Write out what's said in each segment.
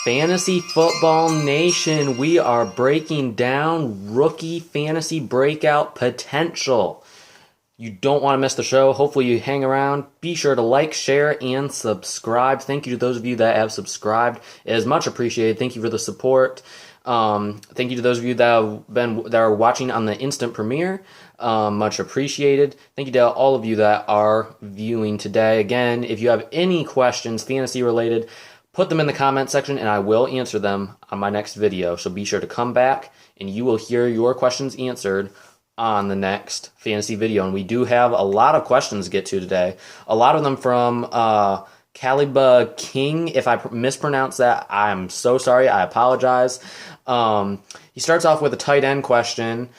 Fantasy Football Nation, we are breaking down rookie fantasy breakout potential. You don't want to miss the show. Hopefully you hang around. Be sure to like, share, and subscribe. Thank you to those of you that have subscribed. It is much appreciated. Thank you for the support. Thank you to those of you that are watching on the instant premiere. Much appreciated. Thank you to all of you that are viewing today. Again, if you have any questions fantasy related, put them in the comment section and I will answer them on my next video. So be sure to come back and you will hear your questions answered on the next fantasy video. And we do have a lot of questions to get to today. A lot of them from Caliba King. If I mispronounce that, I'm so sorry. I apologize. He starts off with a tight end question,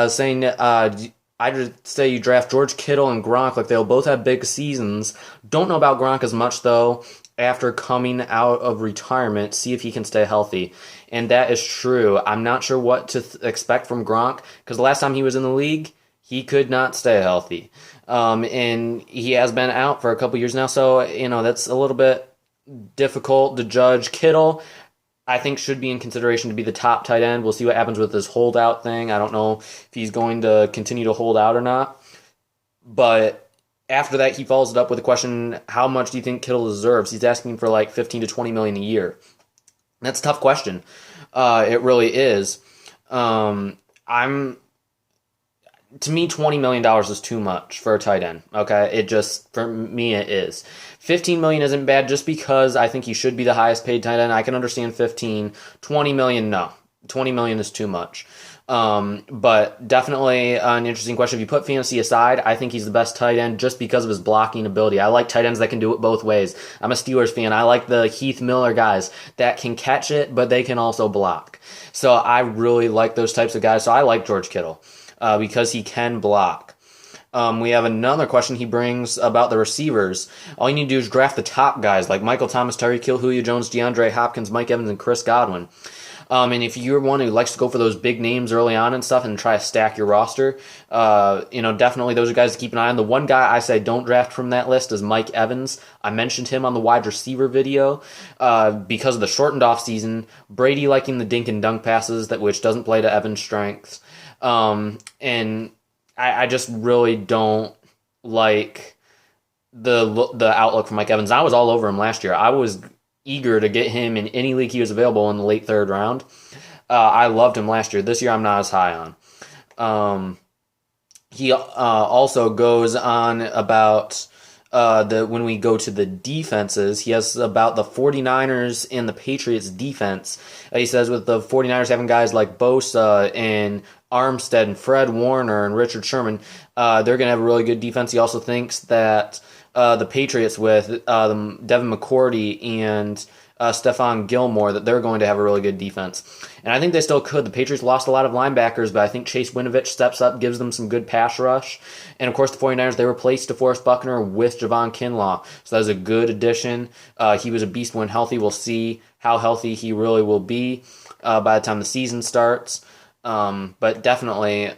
saying I'd say you draft George Kittle and Gronk, like they'll both have big seasons. Don't know about Gronk as much, though, after coming out of retirement. See if he can stay healthy. And that is true. I'm not sure what to expect from Gronk, because the last time he was in the league, he could not stay healthy. And he has been out for a couple years now, so, that's a little bit difficult to judge. Kittle, I think, should be in consideration to be the top tight end. We'll see what happens with this holdout thing. I don't know if he's going to continue to hold out or not. But after that, he follows it up with a question, how much do you think Kittle deserves? He's asking for like $15 to $20 million a year. That's a tough question. It really is. To me, $20 million is too much for a tight end. Okay, for me, it is. $15 million isn't bad just because I think he should be the highest paid tight end. I can understand 15. $20 million, no. $20 million is too much. But definitely an interesting question. If you put fantasy aside, I think he's the best tight end just because of his blocking ability. I like tight ends that can do it both ways. I'm a Steelers fan. I like the Heath Miller guys that can catch it, but they can also block. So I really like those types of guys. So I like George Kittle because he can block. We have another question he brings about the receivers. All you need to do is draft the top guys like Michael Thomas, Tyreek Hill, Julio Jones, DeAndre Hopkins, Mike Evans, and Chris Godwin. And if you're one who likes to go for those big names early on and stuff and try to stack your roster, definitely those are guys to keep an eye on. The one guy I say don't draft from that list is Mike Evans. I mentioned him on the wide receiver video because of the shortened offseason, Brady liking the dink and dunk passes, which doesn't play to Evans' strengths. And I just really don't like the outlook for Mike Evans. I was all over him last year. I was eager to get him in any league he was available in the late third round. I loved him last year. This year I'm not as high on. He also goes on about when we go to the defenses, he has about the 49ers and the Patriots defense. He says with the 49ers having guys like Bosa and Armstead and Fred Warner and Richard Sherman, they're going to have a really good defense. He also thinks that the Patriots with Devin McCourty and Stephon Gilmore, that they're going to have a really good defense. And I think they still could. The Patriots lost a lot of linebackers, but I think Chase Winovich steps up, gives them some good pass rush. And of course, the 49ers, they replaced DeForest Buckner with Javon Kinlaw. So that was a good addition. He was a beast when healthy. We'll see how healthy he really will be by the time the season starts. But definitely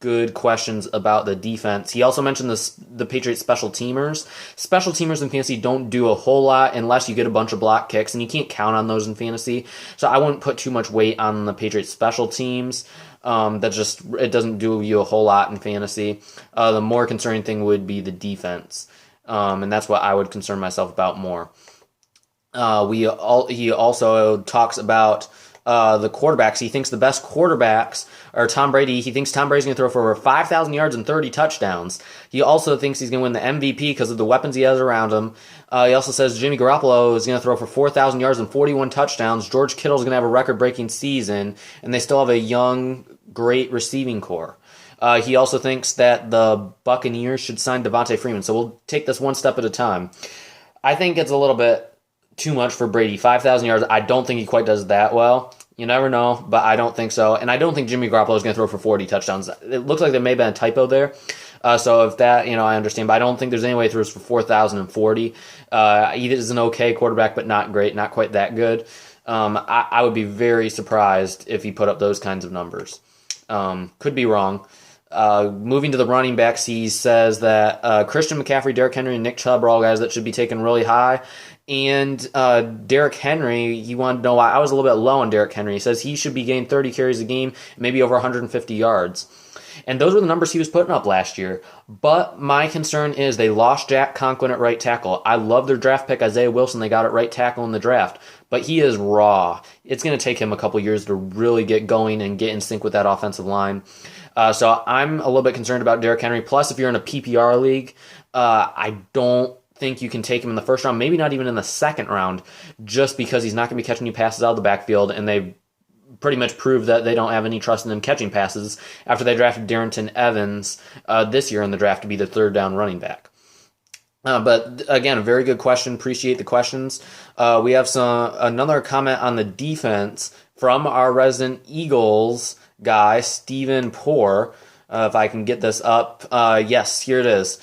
good questions about the defense. He also mentioned the Patriots special teamers. Special teamers in fantasy don't do a whole lot unless you get a bunch of block kicks, and you can't count on those in fantasy. So I wouldn't put too much weight on the Patriots special teams. It doesn't do you a whole lot in fantasy. The more concerning thing would be the defense. And that's what I would concern myself about more. He also talks about the quarterbacks. He thinks the best quarterbacks are Tom Brady. He thinks Tom Brady's going to throw for over 5,000 yards and 30 touchdowns. He also thinks he's going to win the MVP because of the weapons he has around him. He also says Jimmy Garoppolo is going to throw for 4,000 yards and 41 touchdowns. George Kittle is going to have a record-breaking season, and they still have a young, great receiving core. He also thinks that the Buccaneers should sign Devontae Freeman. So we'll take this one step at a time. I think it's a little bit too much for Brady. 5,000 yards, I don't think he quite does that well. You never know, but I don't think so. And I don't think Jimmy Garoppolo is going to throw for 40 touchdowns. It looks like there may have been a typo there. So if that, I understand. But I don't think there's any way he throws for 4,040. He is an okay quarterback, but not great, not quite that good. I would be very surprised if he put up those kinds of numbers. Could be wrong. Moving to the running backs, he says that Christian McCaffrey, Derrick Henry, and Nick Chubb are all guys that should be taken really high. And Derrick Henry, you want to know why I was a little bit low on Derrick Henry. He says he should be getting 30 carries a game, maybe over 150 yards. And those were the numbers he was putting up last year. But my concern is they lost Jack Conklin at right tackle. I love their draft pick, Isaiah Wilson. They got at right tackle in the draft. But he is raw. It's going to take him a couple years to really get going and get in sync with that offensive line. So I'm a little bit concerned about Derrick Henry. Plus, if you're in a PPR league, I don't think you can take him in the first round, maybe not even in the second round, just because he's not going to be catching you passes out of the backfield, and they've pretty much proved that they don't have any trust in him catching passes after they drafted Darrington Evans this year in the draft to be the third down running back. But again, a very good question. Appreciate the questions. We have another comment on the defense from our resident Eagles guy, Stephen Poor. If I can get this up. Yes, here it is.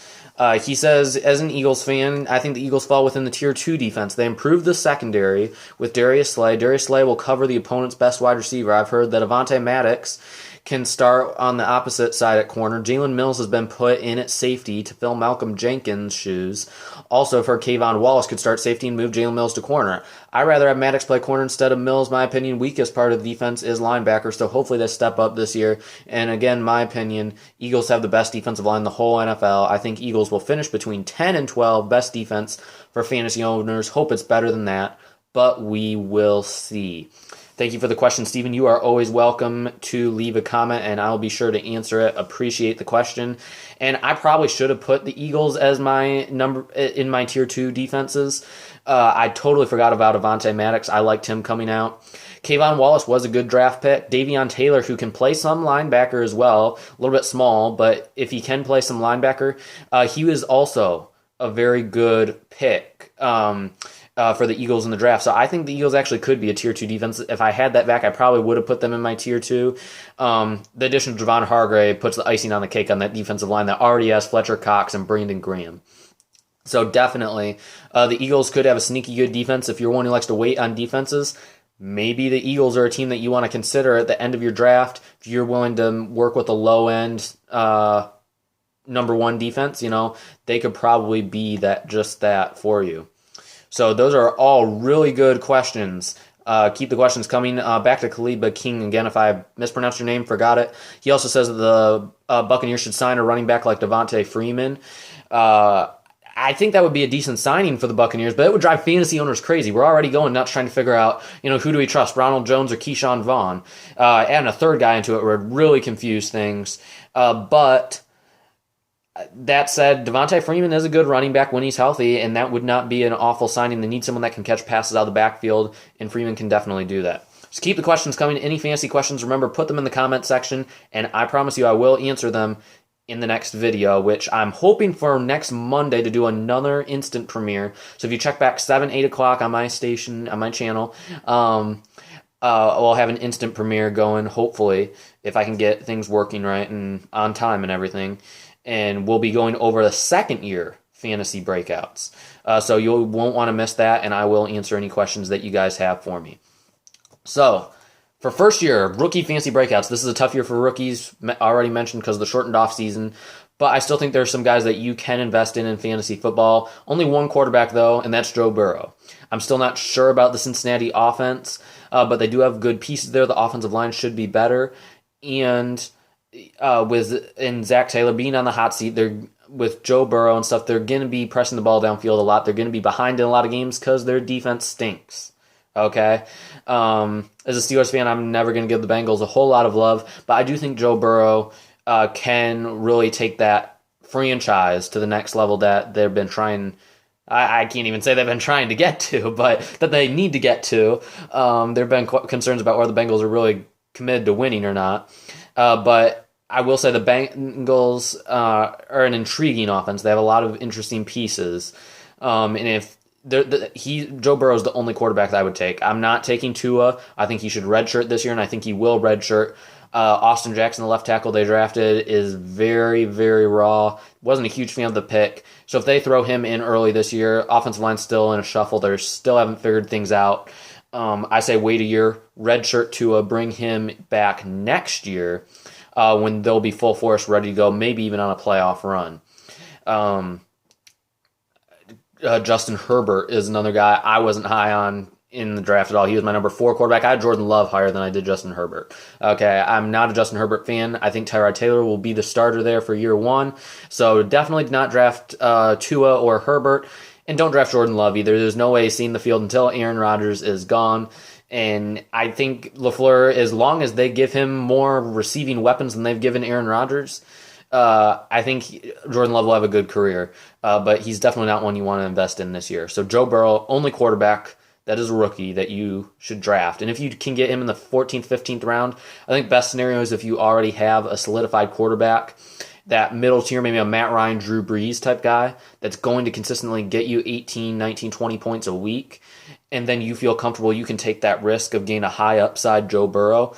He says, as an Eagles fan, I think the Eagles fall within the Tier 2 defense. They improved the secondary with Darius Slay. Darius Slay will cover the opponent's best wide receiver. I've heard that Avonte Maddox can start on the opposite side at corner. Jalen Mills has been put in at safety to fill Malcolm Jenkins' shoes. Also, I've heard Kayvon Wallace could start safety and move Jalen Mills to corner. I'd rather have Maddox play corner instead of Mills. My opinion, weakest part of the defense is linebacker, so hopefully they step up this year. And again, my opinion, Eagles have the best defensive line in the whole NFL. I think Eagles will finish between 10 and 12, best defense for fantasy owners. Hope it's better than that, but we will see. Thank you for the question, Stephen. You are always welcome to leave a comment, and I'll be sure to answer it. Appreciate the question. And I probably should have put the Eagles as my number in my Tier 2 defenses. I totally forgot about Avonte Maddox. I liked him coming out. Kayvon Wallace was a good draft pick. Davion Taylor, who can play some linebacker as well, a little bit small, but if he can play some linebacker, he was also a very good pick. For the Eagles in the draft. So I think the Eagles actually could be a Tier 2 defense. If I had that back, I probably would have put them in my Tier 2. The addition of Javon Hargrave puts the icing on the cake on that defensive line that already has Fletcher Cox and Brandon Graham. So definitely, the Eagles could have a sneaky good defense. If you're one who likes to wait on defenses, maybe the Eagles are a team that you want to consider at the end of your draft. If you're willing to work with a low-end number one defense, they could probably be just that for you. So those are all really good questions. Keep the questions coming. Back to Khaliba King again. If I mispronounced your name, forgot it. He also says that the Buccaneers should sign a running back like Devontae Freeman. I think that would be a decent signing for the Buccaneers, but it would drive fantasy owners crazy. We're already going nuts trying to figure out, who do we trust, Ronald Jones or Keyshawn Vaughn? Adding a third guy into it would really confuse things. But that said, Devontae Freeman is a good running back when he's healthy, and that would not be an awful signing. They need someone that can catch passes out of the backfield, and Freeman can definitely do that. So keep the questions coming. Any fantasy questions, remember, put them in the comment section, and I promise you I will answer them in the next video, which I'm hoping for next Monday to do another instant premiere. So if you check back 7, 8 o'clock on my station, on my channel, we'll have an instant premiere going, hopefully, if I can get things working right and on time and everything. And we'll be going over the second year fantasy breakouts. So you won't want to miss that, and I will answer any questions that you guys have for me. So, for first year, rookie fantasy breakouts, this is a tough year for rookies, already mentioned because of the shortened off season, but I still think there are some guys that you can invest in fantasy football. Only one quarterback, though, and that's Joe Burrow. I'm still not sure about the Cincinnati offense, but they do have good pieces there. The offensive line should be better, and with Zach Taylor being on the hot seat, with Joe Burrow and stuff, they're going to be pressing the ball downfield a lot. They're going to be behind in a lot of games because their defense stinks. Okay? As a Steelers fan, I'm never going to give the Bengals a whole lot of love, but I do think Joe Burrow can really take that franchise to the next level that they've been trying. I can't even say they've been trying to get to, but that they need to get to. There have been concerns about whether the Bengals are really committed to winning or not. But I will say the Bengals are an intriguing offense. They have a lot of interesting pieces. And if Joe Burrow is the only quarterback that I would take. I'm not taking Tua. I think he should redshirt this year, and I think he will redshirt. Austin Jackson, the left tackle they drafted, is very, very raw. Wasn't a huge fan of the pick. So if they throw him in early this year, offensive line's still in a shuffle. They still haven't figured things out. I say wait a year, redshirt Tua, bring him back next year when they'll be full force, ready to go, maybe even on a playoff run. Justin Herbert is another guy I wasn't high on in the draft at all. He was my number 4 quarterback. I had Jordan Love higher than I did Justin Herbert. Okay, I'm not a Justin Herbert fan. I think Tyrod Taylor will be the starter there for year 1. So definitely do not draft Tua or Herbert. And don't draft Jordan Love either. There's no way he's seeing the field until Aaron Rodgers is gone. And I think LaFleur, as long as they give him more receiving weapons than they've given Aaron Rodgers, I think Jordan Love will have a good career. But he's definitely not one you want to invest in this year. So Joe Burrow, only quarterback that is a rookie that you should draft. And if you can get him in the 14th, 15th round, I think best scenario is if you already have a solidified quarterback, that middle tier, maybe a Matt Ryan, Drew Brees type guy that's going to consistently get you 18, 19, 20 points a week, and then you feel comfortable you can take that risk of getting a high upside Joe Burrow.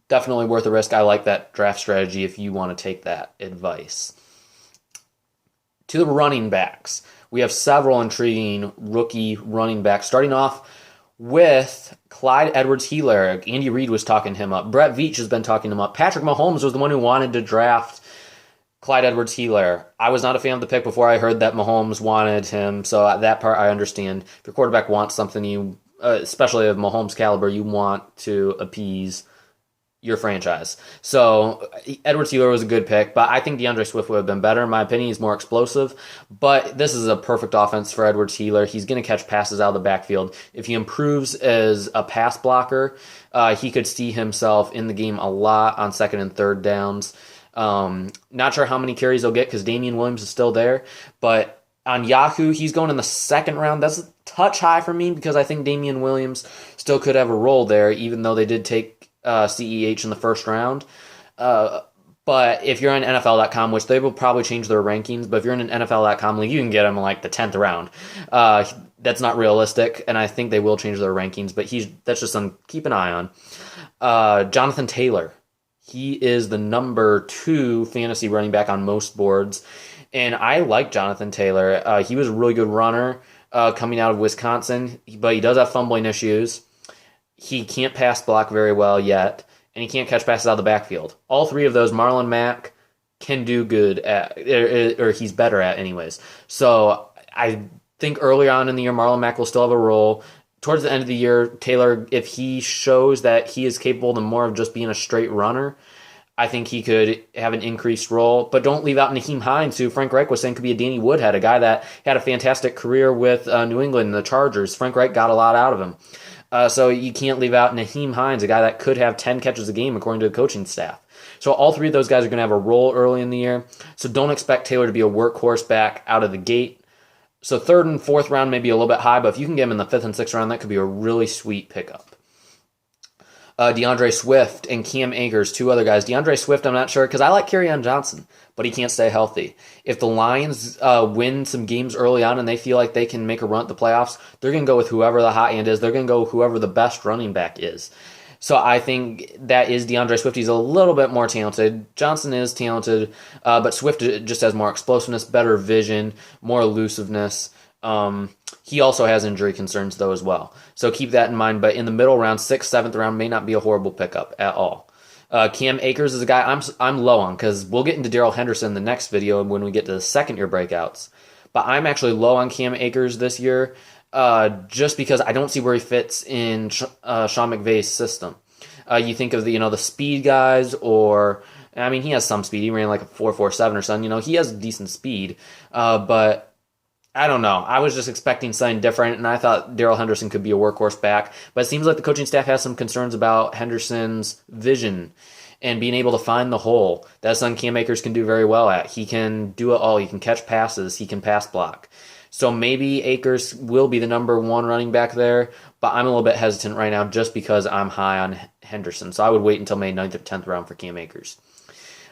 Definitely worth the risk. I like that draft strategy if you want to take that advice. To the running backs. We have several intriguing rookie running backs, starting off with Clyde Edwards-Helaire. Andy Reid was talking him up. Brett Veach has been talking him up. Patrick Mahomes was the one who wanted to draft Clyde Edwards-Helaire. I was not a fan of the pick before I heard that Mahomes wanted him, so that part I understand. If your quarterback wants something, you, especially of Mahomes' caliber, you want to appease your franchise. So Edwards-Helaire was a good pick, but I think DeAndre Swift would have been better. In my opinion, he's more explosive, but this is a perfect offense for Edwards-Helaire. He's going to catch passes out of the backfield. If he improves as a pass blocker, he could see himself in the game a lot on 2nd and 3rd downs. Not sure how many carries he'll get because Damian Williams is still there, but on Yahoo, he's going in the 2nd round. That's a touch high for me because I think Damian Williams still could have a role there, even though they did take CEH in the 1st round. But if you're on NFL.com, which they will probably change their rankings, but if you're in an NFL.com league, you can get him in like the 10th round. That's not realistic, and I think they will change their rankings, but that's just something to keep an eye on. Jonathan Taylor. He is the number 2 fantasy running back on most boards, and I like Jonathan Taylor. He was a really good runner coming out of Wisconsin, but he does have fumbling issues. He can't pass block very well yet, and he can't catch passes out of the backfield. All 3 of those Marlon Mack can do good at, or he's better at anyways. So I think early on in the year, Marlon Mack will still have a role. Towards the end of the year, Taylor, if he shows that he is capable of more of just being a straight runner, I think he could have an increased role. But don't leave out Nyheim Hines, who Frank Reich was saying could be a Danny Woodhead, a guy that had a fantastic career with New England and the Chargers. Frank Reich got a lot out of him. So you can't leave out Nyheim Hines, a guy that could have 10 catches a game according to the coaching staff. So all 3 of those guys are going to have a role early in the year. So don't expect Taylor to be a workhorse back out of the gate. So 3rd and 4th round may be a little bit high, but if you can get him in the 5th and 6th round, that could be a really sweet pickup. DeAndre Swift and Cam Akers, 2 other guys. DeAndre Swift, I'm not sure, because I like Kerryon Johnson, but he can't stay healthy. If the Lions win some games early on and they feel like they can make a run at the playoffs, they're going to go with whoever the hot hand is. They're going to go with whoever the best running back is. So I think that is DeAndre Swift. He's a little bit more talented. Johnson is talented, but Swift just has more explosiveness, better vision, more elusiveness. He also has injury concerns, though, as well. So keep that in mind. But in the middle round, 6th, 7th round may not be a horrible pickup at all. Cam Akers is a guy I'm low on because we'll get into Darrell Henderson in the next video when we get to the 2nd-year breakouts. But I'm actually low on Cam Akers this year just because I don't see where he fits in Sean McVay's system. You think of the speed guys, or I mean, he has some speed. He ran like a 4.47 or something. He has decent speed, but I don't know. I was just expecting something different, and I thought Darrell Henderson could be a workhorse back. But it seems like the coaching staff has some concerns about Henderson's vision and being able to find the hole. That's something Cam Akers can do very well at. He can do it all. He can catch passes. He can pass block. So maybe Akers will be the number 1 running back there, but I'm a little bit hesitant right now just because I'm high on Henderson. So I would wait until May 9th or 10th round for Cam Akers.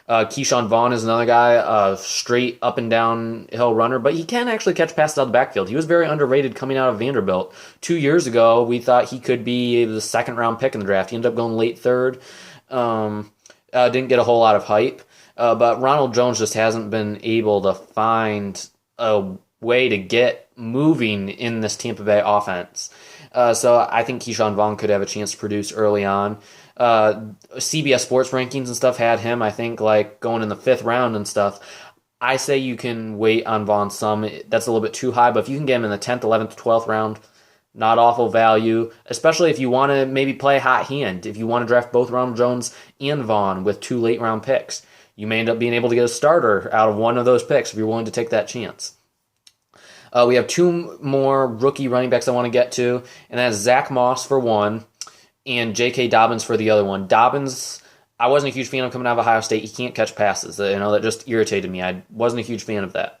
Keyshawn Vaughn is another guy, straight up and down hill runner, but he can actually catch passes out of the backfield. He was very underrated coming out of Vanderbilt. 2 years ago, we thought he could be the 2nd round pick in the draft. He ended up going late 3rd. Didn't get a whole lot of hype, but Ronald Jones just hasn't been able to find a way to get moving in this Tampa Bay offense. So I think Keyshawn Vaughn could have a chance to produce early on. CBS Sports rankings and stuff had him, I think, like going in the 5th round and stuff. I say you can wait on Vaughn some. That's a little bit too high, but if you can get him in the 10th, 11th, 12th round, not awful value, especially if you want to maybe play a hot hand. If you want to draft both Ronald Jones and Vaughn with 2 late round picks, you may end up being able to get a starter out of one of those picks if you're willing to take that chance. We have 2 more rookie running backs I want to get to, and that's Zack Moss for one and J.K. Dobbins for the other one. Dobbins, I wasn't a huge fan of coming out of Ohio State. He can't catch passes. That just irritated me. I wasn't a huge fan of that.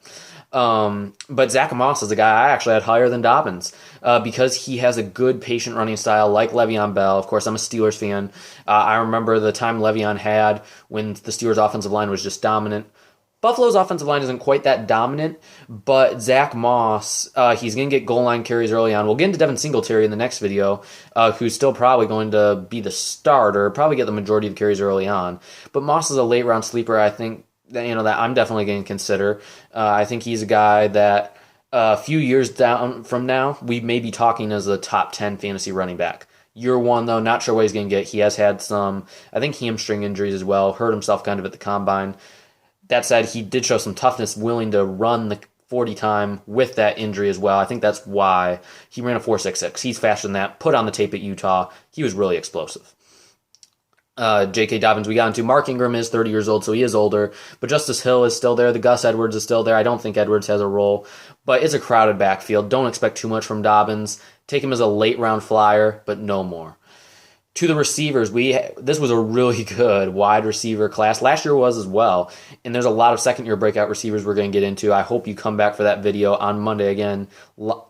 But Zack Moss is a guy I actually had higher than Dobbins because he has a good patient running style like Le'Veon Bell. Of course, I'm a Steelers fan. I remember the time Le'Veon had when the Steelers' offensive line was just dominant. Buffalo's offensive line isn't quite that dominant, but Zack Moss, he's going to get goal line carries early on. We'll get into Devin Singletary in the next video, who's still probably going to be the starter, probably get the majority of the carries early on. But Moss is a late round sleeper, I think, that I'm definitely going to consider. I think he's a guy that a few years down from now, we may be talking as a top 10 fantasy running back. Year 1, though, not sure what he's going to get. He has had some, I think, hamstring injuries as well, hurt himself kind of at the combine. That said, he did show some toughness, willing to run the 40 time with that injury as well. I think that's why he ran a 4.66. He's faster than that. Put on the tape at Utah. He was really explosive. J.K. Dobbins we got into. Mark Ingram is 30 years old, so he is older. But Justice Hill is still there. The Gus Edwards is still there. I don't think Edwards has a role. But it's a crowded backfield. Don't expect too much from Dobbins. Take him as a late round flyer, but no more. To the receivers, this was a really good wide receiver class. Last year was as well. And there's a lot of second-year breakout receivers we're going to get into. I hope you come back for that video on Monday again.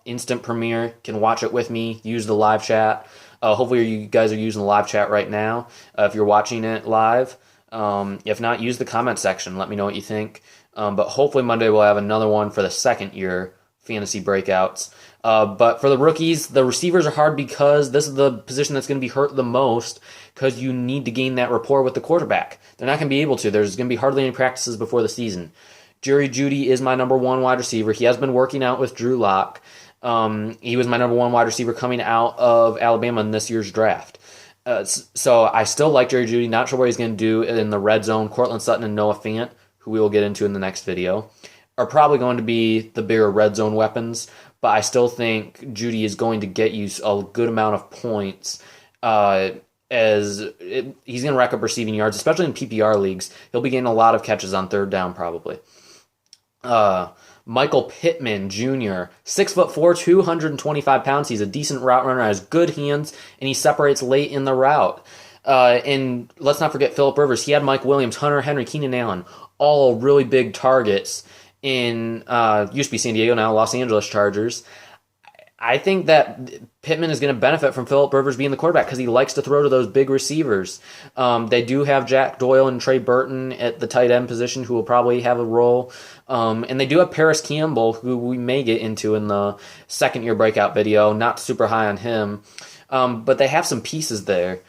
Instant premiere. Can watch it with me. Use the live chat. Hopefully you guys are using the live chat right now if you're watching it live. If not, use the comment section. Let me know what you think. But hopefully Monday we'll have another one for the second-year fantasy breakouts. But for the rookies, the receivers are hard because this is the position that's going to be hurt the most because you need to gain that rapport with the quarterback. They're not going to be able to. There's going to be hardly any practices before the season. Jeudy is my number 1 wide receiver. He has been working out with Drew Lock. He was my number 1 wide receiver coming out of Alabama in this year's draft. So I still like Jeudy. Not sure what he's going to do in the red zone. Cortland Sutton and Noah Fant, who we will get into in the next video, are probably going to be the bigger red zone weapons. But I still think Jeudy is going to get you a good amount of points he's going to rack up receiving yards, especially in PPR leagues. He'll be getting a lot of catches on third down probably. Michael Pittman Jr., 6'4", 225 pounds. He's a decent route runner, has good hands, and he separates late in the route. And let's not forget Phillip Rivers. He had Mike Williams, Hunter Henry, Keenan Allen, all really big targets in used to be San Diego, now Los Angeles Chargers. I think that Pittman is going to benefit from Phillip Rivers being the quarterback because he likes to throw to those big receivers. They do have Jack Doyle and Trey Burton at the tight end position who will probably have a role. And they do have Paris Campbell, who we may get into in the second-year breakout video. Not super high on him. But they have some pieces there.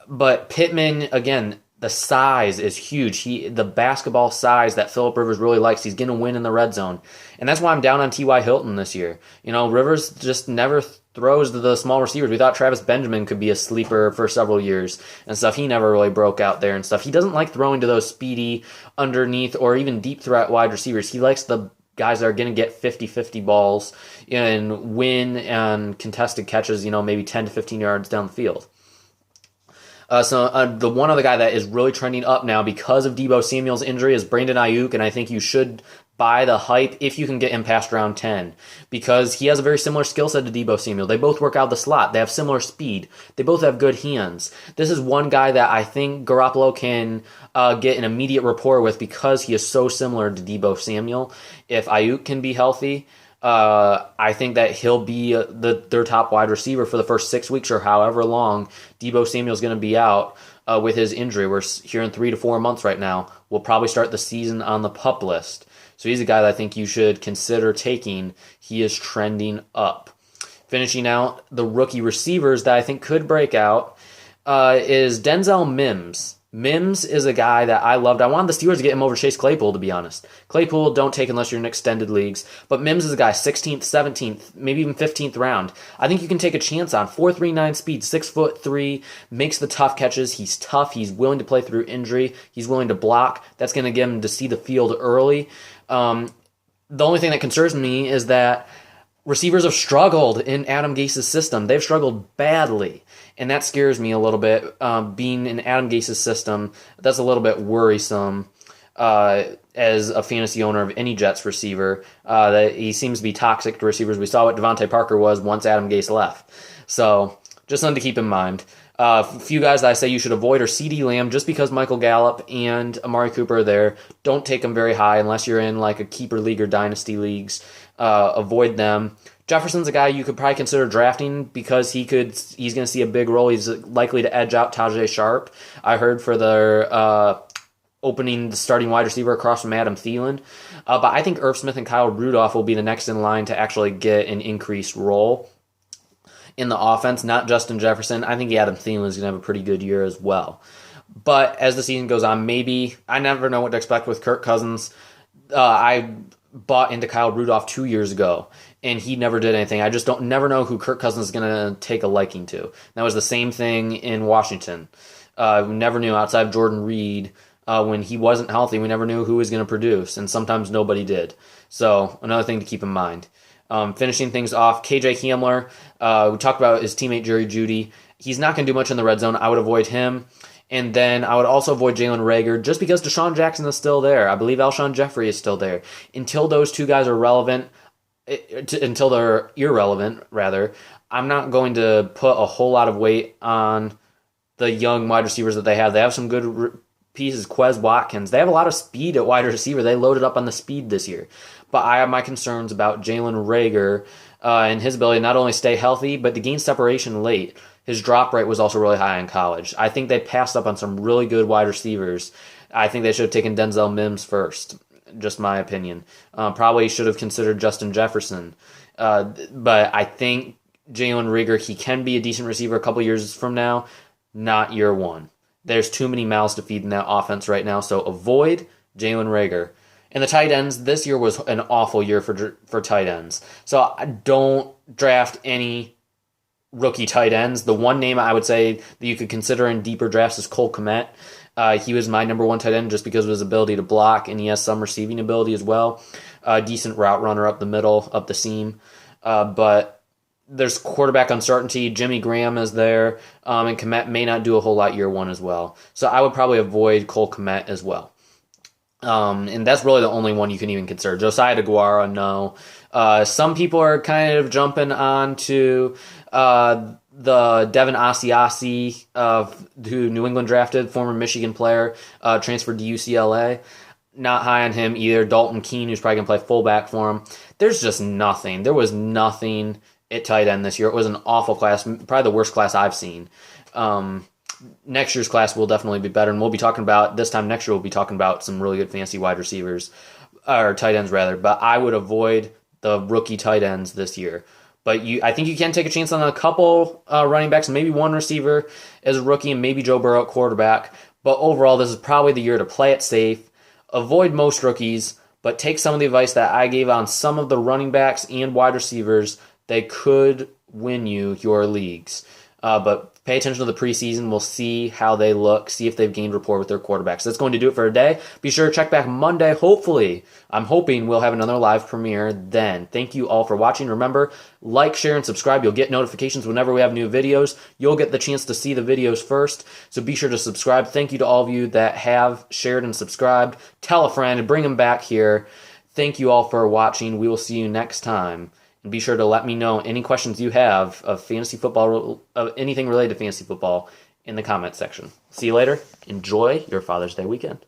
But Pittman, again, the size is huge. The basketball size that Phillip Rivers really likes. He's going to win in the red zone. And that's why I'm down on T.Y. Hilton this year. Rivers just never throws to the small receivers. We thought Travis Benjamin could be a sleeper for several years and stuff. He never really broke out there and stuff. He doesn't like throwing to those speedy, underneath, or even deep threat wide receivers. He likes the guys that are going to get 50-50 balls and win and contested catches, maybe 10 to 15 yards down the field. The one other guy that is really trending up now because of Deebo Samuel's injury is Brandon Ayuk, and I think you should buy the hype if you can get him past round 10 because he has a very similar skill set to Deebo Samuel. They both work out the slot. They have similar speed. They both have good hands. This is one guy that I think Garoppolo can get an immediate rapport with because he is so similar to Deebo Samuel. If Ayuk can be healthy, I think that he'll be their top wide receiver for the first 6 weeks or however long Deebo Samuel's going to be out with his injury. We're here in 3 to 4 months right now. We'll probably start the season on the PUP list. So he's a guy that I think you should consider taking. He is trending up. Finishing out the rookie receivers that I think could break out is Denzel Mims. Mims is a guy that I loved. I wanted the Steelers to get him over Chase Claypool, to be honest. Claypool, don't take unless you're in extended leagues. But Mims is a guy, 16th, 17th, maybe even 15th round. I think you can take a chance on. 4.39 speed, 6'3", makes the tough catches. He's tough. He's willing to play through injury. He's willing to block. That's going to get him to see the field early. The only thing that concerns me is that receivers have struggled in Adam Gase's system. They've struggled badly, and that scares me a little bit. Being in Adam Gase's system, that's a little bit worrisome as a fantasy owner of any Jets receiver. That he seems to be toxic to receivers. We saw what Devontae Parker was once Adam Gase left. So just something to keep in mind. A few guys that I say you should avoid are CeeDee Lamb, just because Michael Gallup and Amari Cooper are there. Don't take them very high unless you're in like a keeper league or dynasty leagues. Avoid them. Jefferson's a guy you could probably consider drafting because he's going to see a big role. He's likely to edge out Tajay Sharp, I heard, for their opening the starting wide receiver across from Adam Thielen. But I think Irv Smith and Kyle Rudolph will be the next in line to actually get an increased role in the offense, not Justin Jefferson. I think Adam Thielen is going to have a pretty good year as well. But as the season goes on, I never know what to expect with Kirk Cousins. I bought into Kyle Rudolph 2 years ago, and he never did anything. I just never know who Kirk Cousins is going to take a liking to. That was the same thing in Washington. We never knew, outside of Jordan Reed, when he wasn't healthy, we never knew who was going to produce, and sometimes nobody did. So another thing to keep in mind. Finishing things off, KJ Hamler. We talked about his teammate Jerry Jeudy. He's not going to do much in the red zone. I would avoid him. And then I would also avoid Jalen Reagor just because Deshaun Jackson is still there. I believe Alshon Jeffrey is still there. Until those two guys are relevant, until they're irrelevant, rather, I'm not going to put a whole lot of weight on the young wide receivers that they have. They have some good pieces. Quez Watkins. They have a lot of speed at wide receiver. They loaded up on the speed this year. But I have my concerns about Jalen Reagor and his ability to not only stay healthy, but to gain separation late. His drop rate was also really high in college. I think they passed up on some really good wide receivers. I think they should have taken Denzel Mims first. Just my opinion. Probably should have considered Justin Jefferson. But I think Jalen Reagor, he can be a decent receiver a couple years from now. Not year one. There's too many mouths to feed in that offense right now, so avoid Jalen Reagor. And the tight ends, this year was an awful year for tight ends. So don't draft any rookie tight ends. The one name I would say that you could consider in deeper drafts is Cole Kmet. He was my number one tight end just because of his ability to block, and he has some receiving ability as well. Decent route runner up the middle, up the seam. But there's quarterback uncertainty. Jimmy Graham is there, and Kmet may not do a whole lot year one as well. So I would probably avoid Cole Kmet as well. And that's really the only one you can even consider. Josiah DeGuara, no. Some people are kind of jumping on to the Devin Asiasi, who New England drafted, former Michigan player, transferred to UCLA. Not high on him either. Dalton Keene, who's probably going to play fullback for him. There's just nothing. There was nothing at tight end this year. It was an awful class, probably the worst class I've seen. Next year's class will definitely be better, and we'll be talking about, this time next year, we'll be talking about some really good fancy wide receivers, or tight ends rather, but I would avoid the rookie tight ends this year. But I think you can take a chance on a couple running backs, maybe one receiver as a rookie, and maybe Joe Burrow at quarterback. But overall, this is probably the year to play it safe, avoid most rookies, but take some of the advice that I gave on some of the running backs and wide receivers. They could win you your leagues. But pay attention to the preseason. We'll see how they look, see if they've gained rapport with their quarterbacks. That's going to do it for today. Be sure to check back Monday. Hopefully, I'm hoping we'll have another live premiere then. Thank you all for watching. Remember, like, share, and subscribe. You'll get notifications whenever we have new videos. You'll get the chance to see the videos first, so be sure to subscribe. Thank you to all of you that have shared and subscribed. Tell a friend and bring them back here. Thank you all for watching. We will see you next time. And be sure to let me know any questions you have of fantasy football, of anything related to fantasy football, in the comments section. See you later. Enjoy your Father's Day weekend.